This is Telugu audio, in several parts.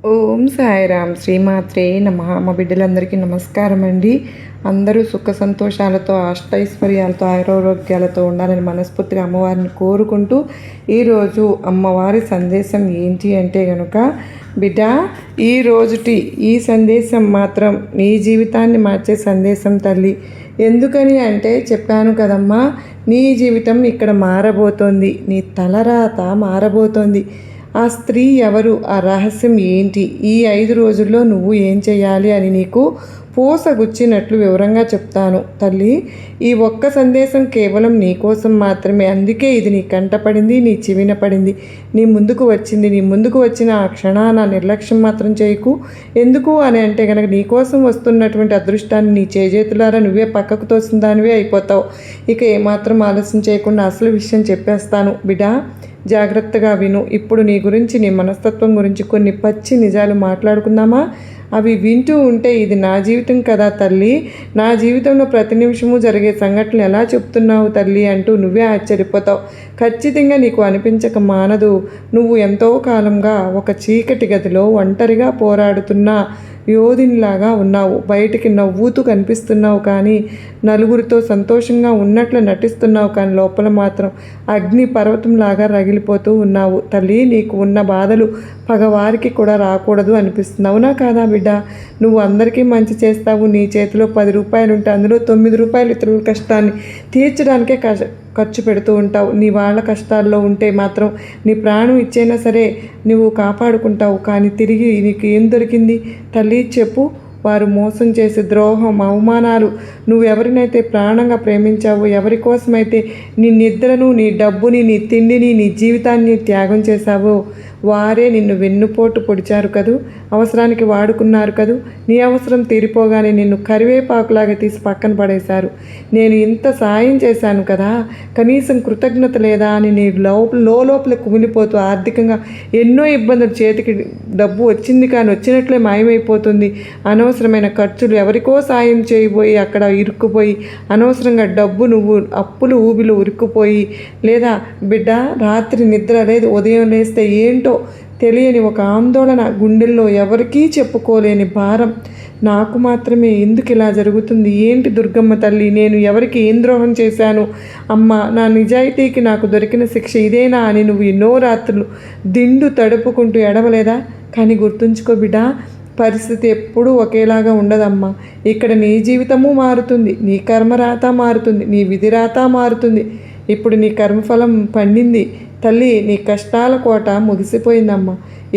ఓం సాయిరామ్. శ్రీమాత్రే నమః. మా బిడ్డలందరికీ నమస్కారం అండి. అందరూ సుఖ సంతోషాలతో అష్టైశ్వర్యాలతో ఆరోగ్యాలతో ఉండాలని మనస్ఫూర్తిగా అమ్మవారిని కోరుకుంటూ ఈరోజు అమ్మవారి సందేశం ఏంటి అంటే కనుక, బిడ్డ ఈ సందేశం మాత్రం నీ జీవితాన్ని మార్చే సందేశం తల్లి. ఎందుకని అంటే చెప్పాను కదమ్మా, నీ జీవితం ఇక్కడ మారబోతోంది, నీ తలరాత మారబోతోంది. ఆ స్త్రీ ఎవరు, ఆ రహస్యం ఏంటి, ఈ 5 రోజుల్లో నువ్వు ఏం చేయాలి అని నీకు పూసగుచ్చినట్లు వివరంగా చెప్తాను తల్లి. ఈ ఒక్క సందేశం కేవలం నీ కోసం మాత్రమే. అందుకే ఇది నీ కంటపడింది, నీ చెవిన పడింది, నీ ముందుకు వచ్చింది. నీ ముందుకు వచ్చిన ఆ క్షణాన నిర్లక్ష్యం మాత్రం చేయకు. ఎందుకు అని అంటే కనుక, నీ కోసం వస్తున్నటువంటి అదృష్టాన్ని నీ చేజేతులారా నువ్వే పక్కకు తోసిన దానివే అయిపోతావు. ఇక ఏమాత్రం ఆలస్యం చేయకుండా అసలు విషయం చెప్పేస్తాను బిడ్డ, జాగ్రత్తగా విను. ఇప్పుడు నీ గురించి, నీ మనస్తత్వం గురించి కొన్ని పచ్చి నిజాలు మాట్లాడుకుందామా? అవి వింటూ ఉంటే ఇది నా జీవితం కదా తల్లి, నా జీవితంలో ప్రతి నిమిషము జరిగే సంఘటనలు ఎలా చెప్తున్నావు తల్లి అంటూ నువ్వే ఆశ్చర్యపోతావు. ఖచ్చితంగా నీకు అనిపించక మానదు. నువ్వు ఎంతో కాలంగా ఒక చీకటి గదిలో ఒంటరిగా పోరాడుతున్న యోధినిలాగా ఉన్నావు. బయటికి నవ్వుతూ కనిపిస్తున్నావు, కానీ నలుగురితో సంతోషంగా ఉన్నట్లు నటిస్తున్నావు, కానీ లోపల మాత్రం అగ్ని పర్వతంలాగా రగిలిపోతూ ఉన్నావు తల్లి. నీకు ఉన్న బాధలు పగవారికి కూడా రాకూడదు అనిపిస్తుంది. అవునా కాదా బిడ్డ? నువ్వు అందరికీ మంచి చేస్తావు. నీ చేతిలో 10 రూపాయలు ఉంటే అందులో 9 రూపాయలు ఇతరుల కష్టాన్ని తీర్చడానికే ఖర్చు పెడుతూ ఉంటావు. నీ వాళ్ళ కష్టాల్లో ఉంటే మాత్రం నీ ప్రాణం ఇచ్చైనా సరే నువ్వు కాపాడుకుంటావు. కానీ తిరిగి నీకు ఏం దొరికింది తల్లి చెప్పు? వారు మోసం చేసే ద్రోహం, అవమానాలు. నువ్వు ఎవరినైతే ప్రాణంగా ప్రేమించావో, ఎవరి కోసమైతే నీ నిద్రను, నీ డబ్బుని, నీ తిండిని, నీ జీవితాన్ని త్యాగం చేశావో వారే నిన్ను వెన్నుపోటు పొడిచారు కదూ, అవసరానికి వాడుకున్నారు కదూ. నీ అవసరం తీరిపోగానే నిన్ను కరివేపాకులాగా తీసి పక్కన పడేశారు. నేను ఇంత సాయం చేశాను కదా, కనీసం కృతజ్ఞత లేదా అని నీ లోపల కుమిలిపోతూ ఆర్థికంగా ఎన్నో ఇబ్బందులు. చేతికి డబ్బు వచ్చింది కానీ వచ్చినట్లే మాయమైపోతుంది. అనవసరమైన ఖర్చులు, ఎవరికో సాయం చేయబోయి అక్కడ ఇరుక్కుపోయి అనవసరంగా డబ్బు నువ్వు అప్పులు ఊబిలు ఉరుక్కుపోయి, లేదా బిడ్డ రాత్రి నిద్ర లేదు, ఉదయం లేస్తే ఏంటో తెలియని ఒక ఆందోళన, గుండెల్లో ఎవరికీ చెప్పుకోలేని భారం. నాకు మాత్రమే ఎందుకు ఇలా జరుగుతుంది? ఏంటి దుర్గమ్మ తల్లి, నేను ఎవరికి ఏం ద్రోహం చేశాను? అమ్మ, నా నిజాయితీకి నాకు దొరికిన శిక్ష ఇదేనా అని నువ్వు ఎన్నో రాత్రులు దిండు తడుపుకుంటూ ఎడవలేదా? కానీ గుర్తుంచుకో బిడ్డ, పరిస్థితి ఎప్పుడూ ఒకేలాగా ఉండదమ్మా. ఇక్కడ నీ జీవితము మారుతుంది, నీ కర్మరాత మారుతుంది, నీ విధిరాత మారుతుంది. ఇప్పుడు నీ కర్మఫలం పండింది తల్లి. నీ కష్టాల కోట ముగిసిపోయిందమ్మా.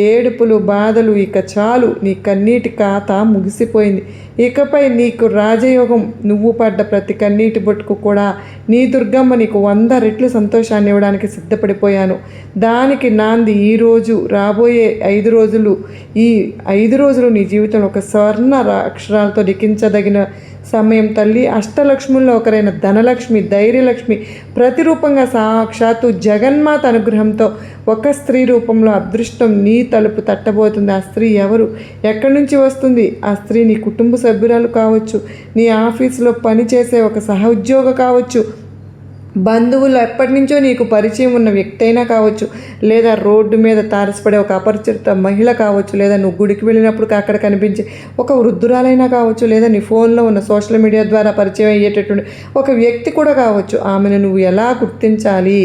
ఏడుపులు బాధలు ఇక చాలు. నీ కన్నీటి ఖాతా ముగిసిపోయింది. ఇకపై నీకు రాజయోగం. నువ్వు పడ్డ ప్రతి కన్నీటి బొట్టుకు కూడా నీ దుర్గమ్మ నీకు 100 రెట్లు సంతోషాన్ని ఇవ్వడానికి సిద్ధపడిపోయాను. దానికి నాంది ఈరోజు, రాబోయే 5 రోజులు. ఈ 5 రోజులు నీ జీవితంలో ఒక స్వర్ణ అక్షరాలతో లిఖించదగిన సమయం తల్లి. అష్టలక్ష్ముల్లో ఒకరైన ధనలక్ష్మి, ధైర్యలక్ష్మి ప్రతిరూపంగా సాక్షాత్తు జగన్మాత అనుగ్రహంతో ఒక స్త్రీ రూపంలో అదృష్టం నీ తలుపు తట్టబోతుంది. ఆ స్త్రీ ఎవరు, ఎక్కడి నుంచి వస్తుంది? ఆ స్త్రీ నీ కుటుంబ సభ్యురాలు కావచ్చు, నీ ఆఫీసులో పనిచేసే ఒక సహోద్యోగ కావచ్చు, బంధువులు ఎప్పటి నుంచో నీకు పరిచయం ఉన్న వ్యక్తి అయినా కావచ్చు, లేదా రోడ్డు మీద తారసపడే ఒక అపరిచిత మహిళ కావచ్చు, లేదా నువ్వు గుడికి వెళ్ళినప్పుడు అక్కడ కనిపించే ఒక వృద్ధురాలైనా కావచ్చు, లేదా నీ ఫోన్లో ఉన్న సోషల్ మీడియా ద్వారా పరిచయం అయ్యేటటువంటి ఒక వ్యక్తి కూడా కావచ్చు. ఆమెను నువ్వు ఎలా గుర్తించాలి?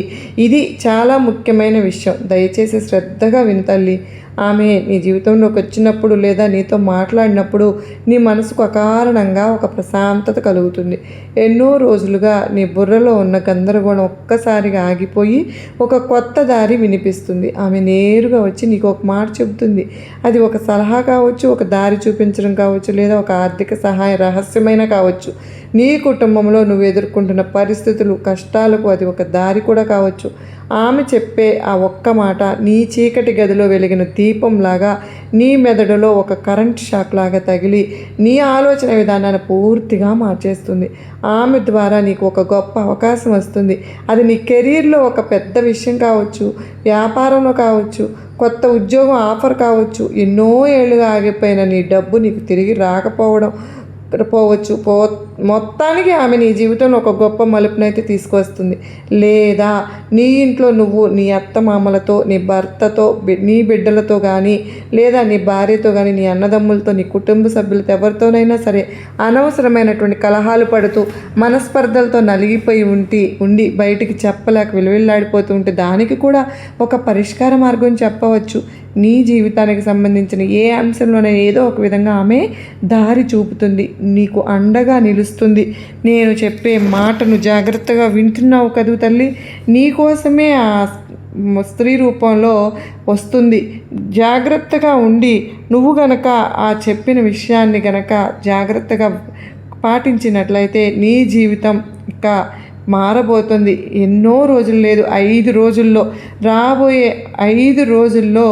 ఇది చాలా ముఖ్యమైన విషయం. దయచేసి శ్రద్ధగా విను తల్లి. ఆమె నీ జీవితంలోకి వచ్చినప్పుడు లేదా నీతో మాట్లాడినప్పుడు నీ మనసుకు అకారణంగా ఒక ప్రశాంతత కలుగుతుంది. ఎన్నో రోజులుగా నీ బుర్రలో ఉన్న గందరగోళం ఒక్కసారిగా ఆగిపోయి ఒక కొత్త దారి వినిపిస్తుంది. ఆమె నేరుగా వచ్చి నీకు ఒక మాట చెబుతుంది. అది ఒక సలహా కావచ్చు, ఒక దారి చూపించడం కావచ్చు, లేదా ఒక ఆర్థిక సహాయ రహస్యమైన కావచ్చు. నీ కుటుంబంలో నువ్వు ఎదుర్కొంటున్న పరిస్థితులు, కష్టాలకు అది ఒక దారి కూడా కావచ్చు. ఆమె చెప్పే ఆ ఒక్క మాట నీ చీకటి గదిలో వెలిగిన దీపంలాగా నీ మెదడులో ఒక కరెంట్ షాక్ లాగా తగిలి నీ ఆలోచన విధానాన్ని పూర్తిగా మార్చేస్తుంది. ఆమె ద్వారా నీకు ఒక గొప్ప అవకాశం వస్తుంది. అది నీ కెరీర్లో ఒక పెద్ద విషయం కావచ్చు, వ్యాపారంలో కావచ్చు, కొత్త ఉద్యోగం ఆఫర్ కావచ్చు, ఎన్నో ఏళ్ళుగా ఆగిపోయిన నీ డబ్బు నీకు తిరిగి రాకపోవచ్చు. మొత్తానికి ఆమె నీ జీవితంలో ఒక గొప్ప మలుపునైతే తీసుకొస్తుంది. లేదా నీ ఇంట్లో నువ్వు నీ అత్తమామలతో, నీ భర్తతో, నీ బిడ్డలతో కానీ, లేదా నీ భార్యతో కానీ, నీ అన్నదమ్ములతో, నీ కుటుంబ సభ్యులతో ఎవరితోనైనా సరే అనవసరమైనటువంటి కలహాలు పడుతూ మనస్పర్ధలతో నలిగిపోయి ఉండి బయటికి చెప్పలేక విలువిల్లాడిపోతూ ఉంటే దానికి కూడా ఒక పరిష్కార మార్గం చెప్పవచ్చు. నీ జీవితానికి సంబంధించిన ఏ అంశంలోనైనా ఏదో ఒక విధంగా ఆమె దారి చూపుతుంది, నీకు అండగా నిలుస్తుంది. నేను చెప్పే మాటను జాగ్రత్తగా వింటున్నావు కదూ తల్లి, నీకోసమే ఆ స్త్రీ రూపంలో వస్తుంది. జాగ్రత్తగా ఉండి నువ్వు గనక ఆ చెప్పిన విషయాన్ని గనక జాగ్రత్తగా పాటించినట్లయితే నీ జీవితం ఇక మారబోతుంది. ఎన్నో రోజులు లేదు, 5 రోజుల్లో, రాబోయే 5 రోజుల్లో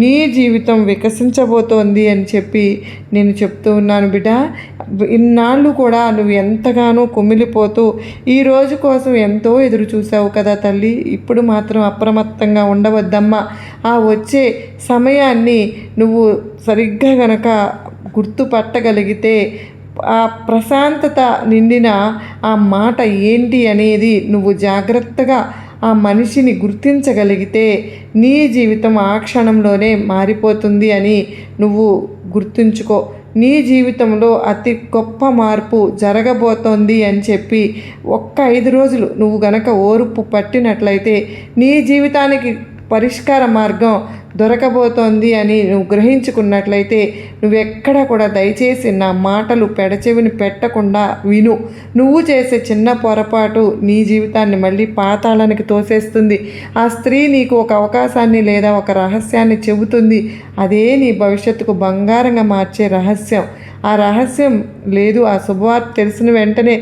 నీ జీవితం వికసించబోతోంది అని చెప్పి నేను చెప్తూ ఉన్నాను బిడ్డ. ఇన్నాళ్ళు కూడా నువ్వు ఎంతగానో కుమిలిపోతూ ఈ రోజు కోసం ఎంతో ఎదురు చూసావు కదా తల్లి. ఇప్పుడు మాత్రం అప్రమత్తంగా ఉండవద్దమ్మా. ఆ వచ్చే సమయాన్ని నువ్వు సరిగ్గా గనక గుర్తుపట్టగలిగితే ఆ ప్రశాంతత నిండిన ఆ మాట ఏంటి అనేది నువ్వు జాగ్రత్తగా ఆ మనిషిని గుర్తించగలిగితే నీ జీవితం ఆ క్షణంలోనే మారిపోతుంది అని నువ్వు గుర్తుంచుకో. నీ జీవితంలో అతి గొప్ప మార్పు జరగబోతోంది అని చెప్పి ఒక్క 5 రోజులు నువ్వు గనక ఓర్పు పట్టినట్లయితే నీ జీవితానికి పరిష్కార మార్గం దొరకబోతోంది అని నువ్వు గ్రహించుకున్నట్లయితే నువ్వెక్కడ కూడా దయచేసి నా మాటలు పెడచెవిని పెట్టకుండా విను. నువ్వు చేసే చిన్న పొరపాటు నీ జీవితాన్ని మళ్ళీ పాతాళానికి తోసేస్తుంది. ఆ స్త్రీ నీకు ఒక అవకాశాన్ని లేదా ఒక రహస్యాన్ని చెబుతుంది. అదే నీ భవిష్యత్తుకు బంగారంగా మార్చే రహస్యం. ఆ రహస్యం లేదు, ఆ శుభవార్త తెలిసిన వెంటనే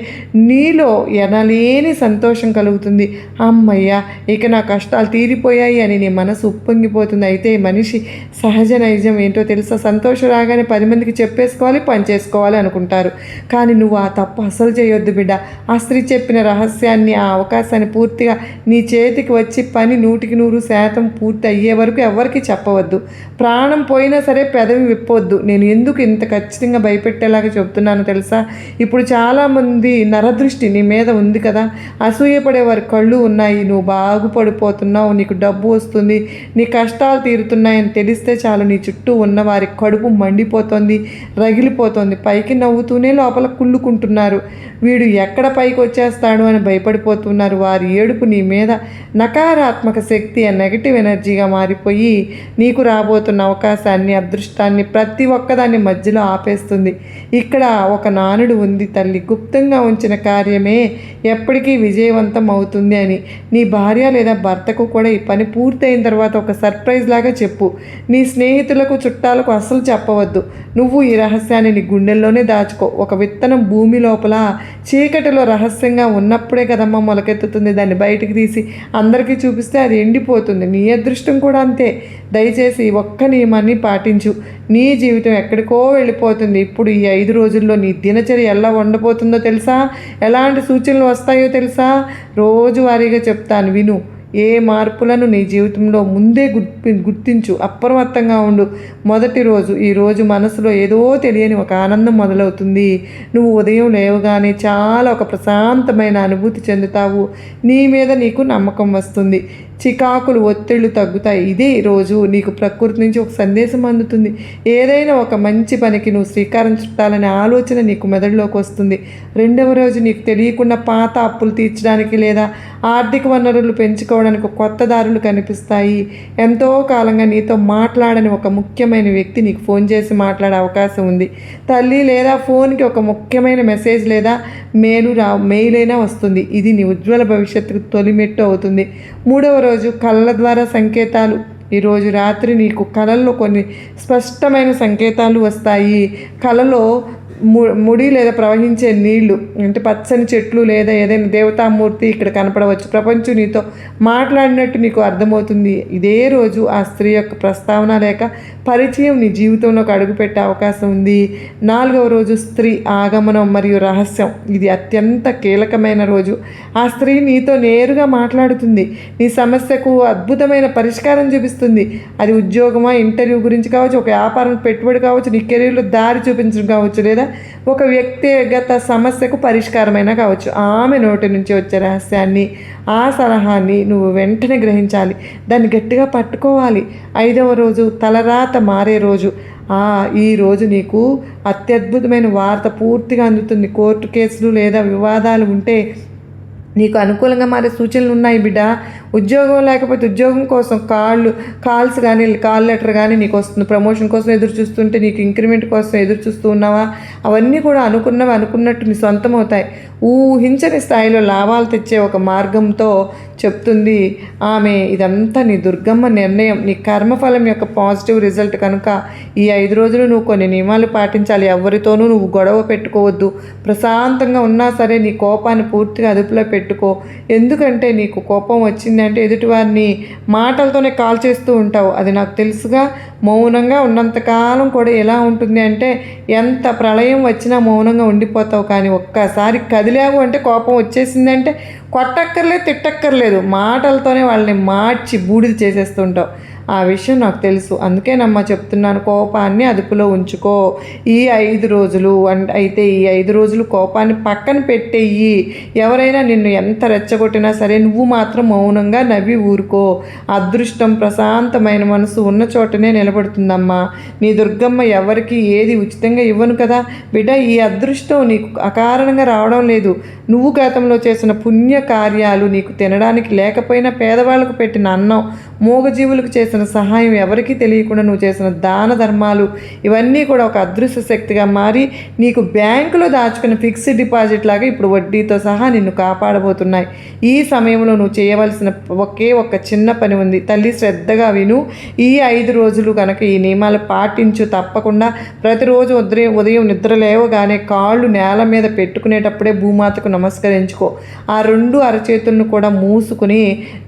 నీలో ఎనలేని సంతోషం కలుగుతుంది. అమ్మయ్య, ఇక నా కష్టాలు తీరిపోయాయి అని నీ మనసు ఉప్పొంగిపోతుంది. అయితే మనిషి సహజ నైజం ఏంటో తెలుసా? సంతోషం రాగానే 10 మందికి చెప్పేసుకోవాలి, పని చేసుకోవాలి అనుకుంటారు. కానీ నువ్వు ఆ తప్పు అసలు చేయొద్దు బిడ్డ. ఆ స్త్రీ చెప్పిన రహస్యాన్ని, ఆ అవకాశాన్ని పూర్తిగా నీ చేతికి వచ్చి పని 100% పూర్తి అయ్యే వరకు ఎవరికి చెప్పవద్దు. ప్రాణం పోయినా సరే పెదవి విప్పొద్దు. నేను ఎందుకు ఇంత ఖచ్చితంగా భయపెట్టేలాగా చెప్తున్నాను తెలుసా? ఇప్పుడు చాలామంది నరదృష్టి నీ మీద ఉంది కదా, అసూయపడే వారి కళ్ళు ఉన్నాయి. నువ్వు బాగుపడిపోతున్నావు, నీకు డబ్బు వస్తుంది, నీ కష్టాలు తీరుతున్నాయని తెలిస్తే చాలు నీ చుట్టూ ఉన్న వారి కడుపు మండిపోతుంది, రగిలిపోతుంది. పైకి నవ్వుతూనే లోపల కుళ్ళుకుంటున్నారు. వీడు ఎక్కడ పైకి వచ్చేస్తాడు అని భయపడిపోతున్నారు. వారి ఏడుపు నీ మీద నకారాత్మక శక్తి, నెగటివ్ ఎనర్జీగా మారిపోయి నీకు రాబోతున్న అవకాశాన్ని, అదృష్టాన్ని ప్రతి ఒక్కదాన్ని మధ్యలో ఆపేస్తుంది. ఇక్కడ ఒక నానుడు ఉంది తల్లి, గుప్తంగా ఉంచిన కార్యమే ఎప్పటికీ విజయవంతం అవుతుంది అని. నీ భార్య లేదా భర్తకు కూడా ఈ పని పూర్తయిన తర్వాత ఒక సర్ప్రైజ్ లాగా చెప్పు. నీ స్నేహితులకు, చుట్టాలకు అస్సలు చెప్పవద్దు. నువ్వు ఈ రహస్యాన్ని నీ గుండెల్లోనే దాచుకో. ఒక విత్తనం భూమి లోపల చీకటిలో రహస్యంగా ఉన్నప్పుడే కదమ్మా మొలకెత్తుతుంది. దాన్ని బయటికి తీసి అందరికీ చూపిస్తే అది ఎండిపోతుంది. నీ అదృష్టం కూడా అంతే. దయచేసి ఒక్క నియమాన్ని పాటించు, నీ జీవితం ఎక్కడికో వెళ్ళిపోతుంది. ఇప్పుడు ఈ 5 రోజుల్లో నీ దినచర్య ఎలా ఉండబోతుందో తెలుసా? ఎలాంటి సూచనలు వస్తాయో తెలుసా? రోజువారీగా చెప్తాను, విను. ఏ మార్పులను నీ జీవితంలో ముందే గుర్తించు. అప్రమత్తంగా ఉండు. మొదటి రోజు, ఈరోజు మనసులో ఏదో తెలియని ఒక ఆనందం మొదలవుతుంది. నువ్వు ఉదయం లేవగానే చాలా ఒక ప్రశాంతమైన అనుభూతి చెందుతావు. నీ మీద నీకు నమ్మకం వస్తుంది. చికాకులు, ఒత్తిళ్లు తగ్గుతాయి. ఇదే రోజు నీకు ప్రకృతి నుంచి ఒక సందేశం అందుతుంది. ఏదైనా ఒక మంచి పనికి నువ్వు శ్రీకారం చుట్టాలనే ఆలోచన నీకు మెదడులోకి వస్తుంది. రెండవ రోజు నీకు తెలియకుండా పాత అప్పులు తీర్చడానికి లేదా ఆర్థిక వనరులు పెంచుకోవడానికి కొత్త దారులు కనిపిస్తాయి. ఎంతో కాలంగా నీతో మాట్లాడని ఒక ముఖ్యమైన వ్యక్తి నీకు ఫోన్ చేసి మాట్లాడే అవకాశం ఉంది తల్లి. లేదా ఫోన్కి ఒక ముఖ్యమైన మెసేజ్ లేదా మెయిల్ అయినా వస్తుంది. ఇది నీ ఉజ్వల భవిష్యత్తుకు తొలిమెట్టు అవుతుంది. మూడవ రోజు కళ్ళ ద్వారా సంకేతాలు. ఈరోజు రాత్రి నీకు కళల్లో కొన్ని స్పష్టమైన సంకేతాలు వస్తాయి. కళలో ముడి లేదా ప్రవహించే నీళ్లు, అంటే పచ్చని చెట్లు లేదా ఏదైనా దేవతామూర్తి ఇక్కడ కనపడవచ్చు. ప్రపంచం నీతో మాట్లాడినట్టు నీకు అర్థమవుతుంది. ఇదే రోజు ఆ స్త్రీ యొక్క ప్రస్తావన లేక పరిచయం నీ జీవితంలోకి అడుగుపెట్టే అవకాశం ఉంది. 4వ రోజు స్త్రీ ఆగమనం మరియు రహస్యం. ఇది అత్యంత కీలకమైన రోజు. ఆ స్త్రీ నీతో నేరుగా మాట్లాడుతుంది. నీ సమస్యకు అద్భుతమైన పరిష్కారం చూపిస్తుంది. అది ఉద్యోగమా, ఇంటర్వ్యూ గురించి కావచ్చు, ఒక వ్యాపారం పెట్టుబడి కావచ్చు, నీ కెరీర్లో దారి చూపించడం కావచ్చు, లేదా ఒక వ్యక్తిగత సమస్యకు పరిష్కారమైనా కావచ్చు. ఆమె నోటి నుంచి వచ్చే రహస్యాన్ని, ఆ సలహాన్ని నువ్వు వెంటనే గ్రహించాలి. దాన్ని గట్టిగా పట్టుకోవాలి. 5వ రోజు తలరాత మారే రోజు. ఈరోజు నీకు అత్యద్భుతమైన వార్త పూర్తిగా అందుతుంది. కోర్టు కేసులు లేదా వివాదాలు ఉంటే నీకు అనుకూలంగా మారే సూచనలు ఉన్నాయి బిడ్డ. ఉద్యోగం లేకపోతే ఉద్యోగం కోసం కాల్స్ కానీ కాల్ లెటర్ కానీ నీకు వస్తుంది. ప్రమోషన్ కోసం ఎదురు చూస్తుంటే నీకు ఇంక్రిమెంట్ కోసం ఎదురు చూస్తూ ఉన్నావా? అవన్నీ కూడా అనుకున్నట్టు నీ సొంతం అవుతాయి. ఊహించని స్థాయిలో లాభాలు తెచ్చే ఒక మార్గంతో చెప్తుంది ఆమె. ఇదంతా నీ దుర్గమ్మ నిర్ణయం, నీ కర్మఫలం యొక్క పాజిటివ్ రిజల్ట్ కనుక ఈ 5 రోజులు నువ్వు కొన్ని నియమాలు పాటించాలి. ఎవరితోనూ నువ్వు గొడవ పెట్టుకోవద్దు. ప్రశాంతంగా ఉన్నా సరే నీ కోపాన్ని పూర్తిగా అదుపులో పెట్టుకో. ఎందుకంటే నీకు కోపం వచ్చిందంటే ఎదుటివారిని మాటలతోనే కాల్ చేస్తూ ఉంటావు. అది నాకు తెలుసుగా. మౌనంగా ఉన్నంతకాలం కూడా ఎలా ఉంటుంది అంటే ఎంత ప్రళయం వచ్చినా మౌనంగా ఉండిపోతావు. కానీ ఒక్కసారి కదిలావు అంటే కోపం వచ్చేసిందంటే కొట్టక్కర్లేదు, తిట్టక్కర్లేదు, మాటలతోనే వాళ్ళని మార్చి బూడిద చేసేస్తుంటావు. ఆ విషయం నాకు తెలుసు. అందుకేనమ్మా చెప్తున్నాను, కోపాన్ని అదుపులో ఉంచుకో ఈ 5 రోజులు. అయితే ఈ 5 రోజులు కోపాన్ని పక్కన పెట్టేయి. ఎవరైనా నిన్ను ఎంత రెచ్చగొట్టినా సరే నువ్వు మాత్రం మౌనంగా నవ్వి ఊరుకో. అదృష్టం, ప్రశాంతమైన మనసు ఉన్న చోటనే నిలబడుతుందమ్మా. నీ దుర్గమ్మ ఎవరికి ఏది ఉచితంగా ఇవ్వను కదా బిడ్డ. ఈ అదృష్టం నీకు అకారణంగా రావడం లేదు. నువ్వు గతంలో చేసిన పుణ్య కార్యాలు, నీకు తినడానికి లేకపోయినా పేదవాళ్ళకు పెట్టిన అన్నం, మూగజీవులకు చేసిన సహాయం, ఎవరికీ తెలియకుండా నువ్వు చేసిన దాన ధర్మాలు, ఇవన్నీ కూడా ఒక అదృశ్య శక్తిగా మారి నీకు బ్యాంకులో దాచుకున్న ఫిక్స్డ్ డిపాజిట్ లాగా ఇప్పుడు వడ్డీతో సహా నిన్ను కాపాడబోతున్నాయి. ఈ సమయంలో నువ్వు చేయవలసిన ఒక్క చిన్న పని ఉంది తల్లి, శ్రద్ధగా విను. ఈ 5 రోజులు కనుక ఈ నియమాలు పాటించు. తప్పకుండా ప్రతిరోజు ఉదయం నిద్ర లేవగానే కాళ్ళు నేల మీద పెట్టుకునేటప్పుడే భూమాతకు నమస్కరించుకో. ఆ 2 అరచేతులను కూడా మూసుకుని,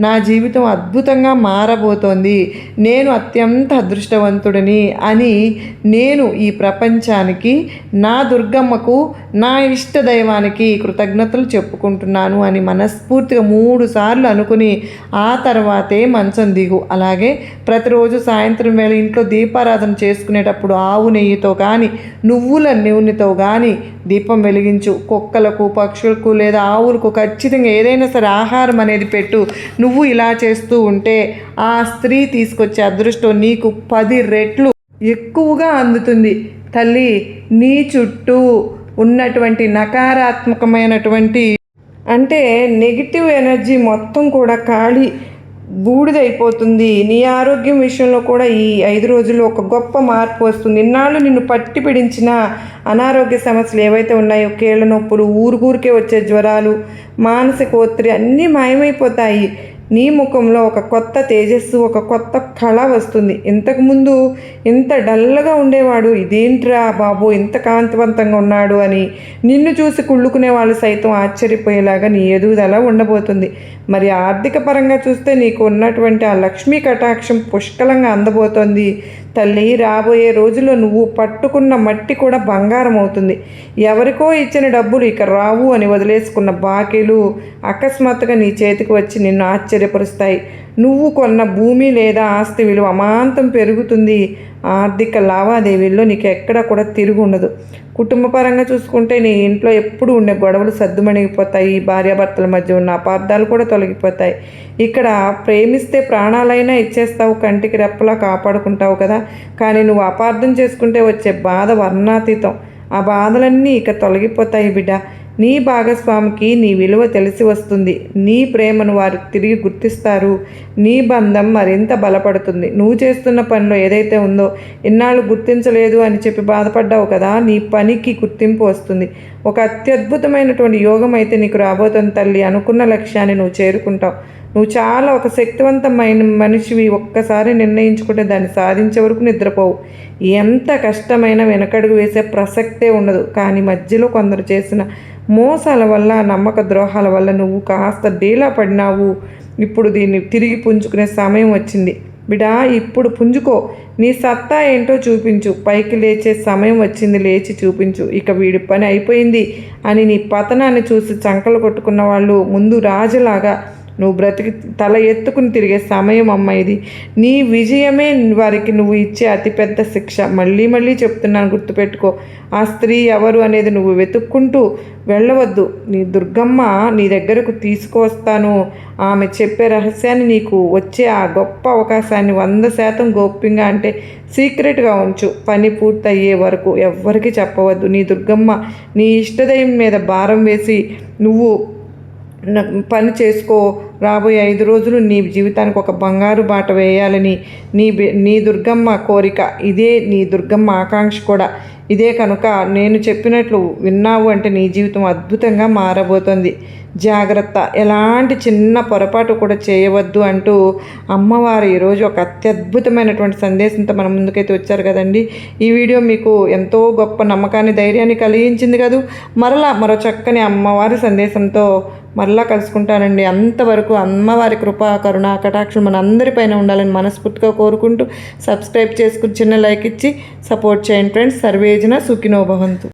నా జీవితం అద్భుతంగా మారబోతోంది, నేను అత్యంత అదృష్టవంతుడిని అని నేను ఈ ప్రపంచానికి, నా దుర్గమ్మకు, నా ఇష్ట దైవానికి కృతజ్ఞతలు చెప్పుకుంటున్నాను అని మనస్ఫూర్తిగా 3 సార్లు అనుకుని ఆ తర్వాతే మంచం దిగు. అలాగే ప్రతిరోజు సాయంత్రం వేళ ఇంట్లో దీపారాధన చేసుకునేటప్పుడు ఆవు నెయ్యితో కానీ నువ్వుల నూనెతో కానీ దీపం వెలిగించు. కుక్కలకు, పక్షులకు లేదా ఆవులకు ఖచ్చితంగా ఏదైనా సరే ఆహారం అనేది పెట్టు. నువ్వు ఇలా చేస్తూ ఉంటే ఆ స్త్రీ తీసుకొచ్చే అదృష్టం నీకు 10 రెట్లు ఎక్కువగా అందుతుంది. తల్లి, నీ చుట్టూ ఉన్నటువంటి నకారాత్మకమైనటువంటి అంటే నెగిటివ్ ఎనర్జీ మొత్తం కూడా ఖాళీ బూడిదైపోతుంది. నీ ఆరోగ్యం విషయంలో కూడా ఈ 5 రోజుల్లో ఒక గొప్ప మార్పు వస్తుంది. ఇన్నాళ్ళు నిన్ను పట్టి పిడించిన అనారోగ్య సమస్యలు ఏవైతే ఉన్నాయో, కీళ్ళ నొప్పులు, ఊరికే వచ్చే జ్వరాలు, మానసిక ఒత్తిడి అన్నీ మాయమైపోతాయి. నీ ముఖంలో ఒక కొత్త తేజస్సు, ఒక కొత్త కళ వస్తుంది. ఇంతకుముందు ఇంత డల్గా ఉండేవాడు, ఇదేంట్రా బాబు ఇంత కాంతివంతంగా ఉన్నాడు అని నిన్ను చూసి కుళ్ళుకునే వాళ్ళు సైతం ఆశ్చర్యపోయేలాగా నీ ఎదుగుదల ఉండబోతుంది. మరి ఆర్థిక పరంగా చూస్తే నీకు ఉన్నటువంటి ఆ లక్ష్మీ కటాక్షం పుష్కలంగా అందబోతోంది. తల్లి, రాబోయే రోజుల్లో నువ్వు పట్టుకున్న మట్టి కూడా బంగారం అవుతుంది. ఎవరికో ఇచ్చిన డబ్బులు ఇక రావు అని వదిలేసుకున్న బాకీలు అకస్మాత్తుగా నీ చేతికి వచ్చి నిన్ను ఆశ్చర్యపరుస్తాయి. నువ్వు కొన్న భూమి లేదా ఆస్తి విలువ అమాంతం పెరుగుతుంది. ఆర్థిక లావాదేవీల్లో నీకు ఎక్కడ కూడా తిరుగు ఉండదు. కుటుంబ పరంగా చూసుకుంటే నీ ఇంట్లో ఎప్పుడు ఉండే గొడవలు సద్దుమణిగిపోతాయి. భార్యాభర్తల మధ్య ఉన్న అపార్థాలు కూడా తొలగిపోతాయి. ఇక్కడ ప్రేమిస్తే ప్రాణాలైనా ఇచ్చేస్తావు, కంటికి రెప్పలా కాపాడుకుంటావు కదా. కానీ నువ్వు అపార్థం చేసుకుంటే వచ్చే బాధ వర్ణాతీతం. ఆ బాధలన్నీ ఇక తొలగిపోతాయి బిడ్డ. నీ భాగస్వామికి నీ విలువ తెలిసి వస్తుంది. నీ ప్రేమను వారు తిరిగి గుర్తిస్తారు. నీ బంధం మరింత బలపడుతుంది. నువ్వు చేస్తున్న పనిలో ఏదైతే ఉందో, ఇన్నాళ్ళు గుర్తించలేదు అని చెప్పి బాధపడ్డావు కదా, నీ పనికి గుర్తింపు వస్తుంది. ఒక అత్యద్భుతమైనటువంటి యోగం అయితే నీకు రాబోతుంది తల్లి. అనుకున్న లక్ష్యాన్ని నువ్వు చేరుకుంటావు. నువ్వు చాలా ఒక శక్తివంతమైన మనిషివి. ఒక్కసారి నిర్ణయించుకుంటే దాన్ని సాధించే వరకు నిద్రపోవు. ఎంత కష్టమైనా వెనకడుగు వేసే ప్రసక్తే ఉండదు. కానీ మధ్యలో కొందరు చేసిన మోసాల వల్ల, నమ్మక ద్రోహాల వల్ల నువ్వు కాస్త డీలా పడినావు. ఇప్పుడు దీన్ని తిరిగి పుంజుకునే సమయం వచ్చింది బిడా. ఇప్పుడు పుంజుకో. నీ సత్తా ఏంటో చూపించు. పైకి లేచే సమయం వచ్చింది, లేచి చూపించు. ఇక వీడి పని అయిపోయింది అని నీ పతనాన్ని చూసి చంకలు కొట్టుకున్న వాళ్ళు ముందు రాజులాగా నువ్వు బ్రతికి తల ఎత్తుకుని తిరిగే సమయం అమ్మ ఇది. నీ విజయమే వారికి నువ్వు ఇచ్చే అతిపెద్ద శిక్ష. మళ్ళీ మళ్ళీ చెప్తున్నాను, గుర్తుపెట్టుకో. ఆ స్త్రీ ఎవరు అనేది నువ్వు వెతుక్కుంటూ వెళ్ళవద్దు. నీ దుర్గమ్మ నీ దగ్గరకు తీసుకువస్తాను. ఆమె చెప్పే రహస్యాన్ని, నీకు వచ్చే ఆ గొప్ప అవకాశాన్ని 100% గోప్యంగా, అంటే సీక్రెట్గా ఉంచు. పని పూర్తయ్యే వరకు ఎవ్వరికీ చెప్పవద్దు. నీ దుర్గమ్మ నీ ఇష్టదైవం మీద భారం వేసి నువ్వు పని చేసుకో. రాబోయే 5 రోజులు నీ జీవితానికి ఒక బంగారు బాట వేయాలని నీ దుర్గమ్మ కోరిక. ఇదే నీ దుర్గమ్మ ఆకాంక్ష కూడా ఇదే. కనుక నేను చెప్పినట్లు విన్నావు అంటే నీ జీవితం అద్భుతంగా మారబోతుంది. జాగ్రత్త, ఎలాంటి చిన్న పొరపాటు కూడా చేయవద్దు అంటూ అమ్మవారు ఈరోజు ఒక అత్యద్భుతమైనటువంటి సందేశంతో మన ముందుకైతే వచ్చారు కదండి. ఈ వీడియో మీకు ఎంతో గొప్ప నమ్మకాన్ని, ధైర్యాన్ని కలిగించింది కదూ. మరో చక్కని అమ్మవారి సందేశంతో మరలా కలుసుకుంటానండి. అంతవరకు అమ్మవారి కృపా కరుణ కటాక్షం మన అందరిపైన ఉండాలని మనస్ఫూర్తిగా కోరుకుంటూ సబ్స్క్రైబ్ చేసుకుని చిన్న లైక్ ఇచ్చి సపోర్ట్ చేయండి ఫ్రెండ్స్. సర్వేజన సుఖినో భవంతు.